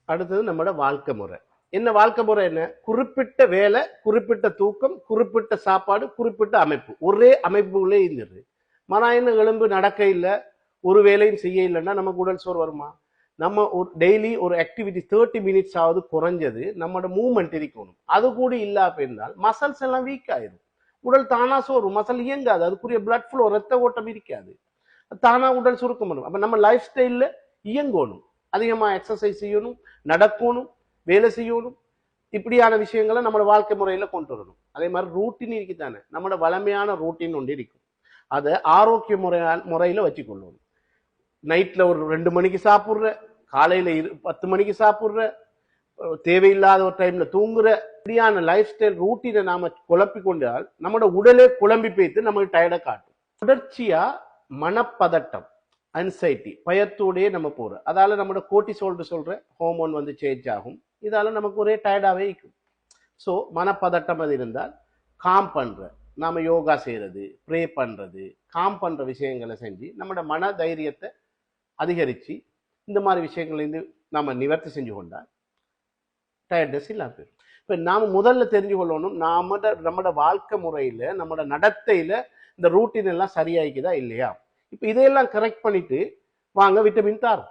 அடுத்தது நம்மளோட வாழ்க்கை முறை. என்ன வாழ்க்கை முறை? என்ன? குறிப்பிட்ட வேலை, குறிப்பிட்ட தூக்கம், குறிப்பிட்ட சாப்பாடு, குறிப்பிட்ட அமைப்பு. ஒரே அமைப்புகளே இருந்துருது. மனாயின்னு எலும்பு நடக்க இல்லை, ஒரு வேலையும் செய்ய இல்லைன்னா நமக்கு உடல் சோறு வருமா? நம்ம ஒரு டெய்லி ஒரு ஆக்டிவிட்டி 30 மினிட்ஸ் ஆகுது குறைஞ்சது நம்மளோட மூவ்மெண்ட் இருக்கணும். அது கூட இல்லாம இருந்தால் மசில்ஸ் எல்லாம் வீக் ஆயிரும். உடல் தானா சோறும், மசில் இயங்காது, அதுக்குரிய பிளட் ஃப்ளோ, ரத்த ஓட்டம் இருக்காது, தானா உடல் சுருக்கம் வரும். அப்ப நம்ம லைஃப் ஸ்டைல்ல இயங்கணும், அதிகமா எக்ஸசைஸ் செய்யணும், நடக்கணும், வேலை செய்யணும். இப்படியான விஷயங்களை நம்மளோட வாழ்க்கை முறையில கொண்டு வரணும். அதே மாதிரி ரூட்டின் இருக்குதானே, நம்மளோட வளமையான ரூட்டின் ஒன்று இருக்கும். அதை ஆரோக்கிய முறையில வச்சுக்கொள்ளணும். நைட்ல ஒரு 2 மணிக்கு சாப்பிட்ற, காலையில 10 மணிக்கு சாப்பிட்ற, தேவையில்லாத ஒரு டைம்ல தூங்குற, இப்படியான லைஃப் ஸ்டைல் ரூட்டீனை நாம குழப்பி கொண்டால் நம்மளோட உடலே குழம்பி போய்த்து நமக்கு டயர்டை காட்டும். தொடர்ச்சியா மனப்பதட்டம், அன்சைட்டி, பயத்தோடயே நம்ம போறோம். அதால நம்மளோட கோர்ட்டிசோல் சொல்ற ஹார்மோன் வந்து சேஞ்ச் ஆகும். இதால நமக்கு ஒரே டயர்டாவே இருக்கும். ஸோ மனப்பதட்டம் அது இருந்தால் காம் பண்ற, நாம யோகா செய்யறது, ப்ரே பண்றது, காம் பண்ற விஷயங்களை செஞ்சு நம்மளோட மன தைரியத்தை அதிகரிச்சு இந்த மாதிரி விஷயங்கள்லேருந்து நாம நிவர்த்தி செஞ்சு கொண்டால் டயர்ட்னஸ் இல்லாம போயிடும். இப்போ நாம முதல்ல தெரிஞ்சு கொள்ளணும், நம்மளோட வாழ்க்கை முறையில, நம்மளோட நடத்தையில இந்த ரூட்டின் எல்லாம் சரியாயிக்குதா இல்லையா. இப்போ இதையெல்லாம் கரெக்ட் பண்ணிட்டு வாங்க விட்டமின் தாரோம்.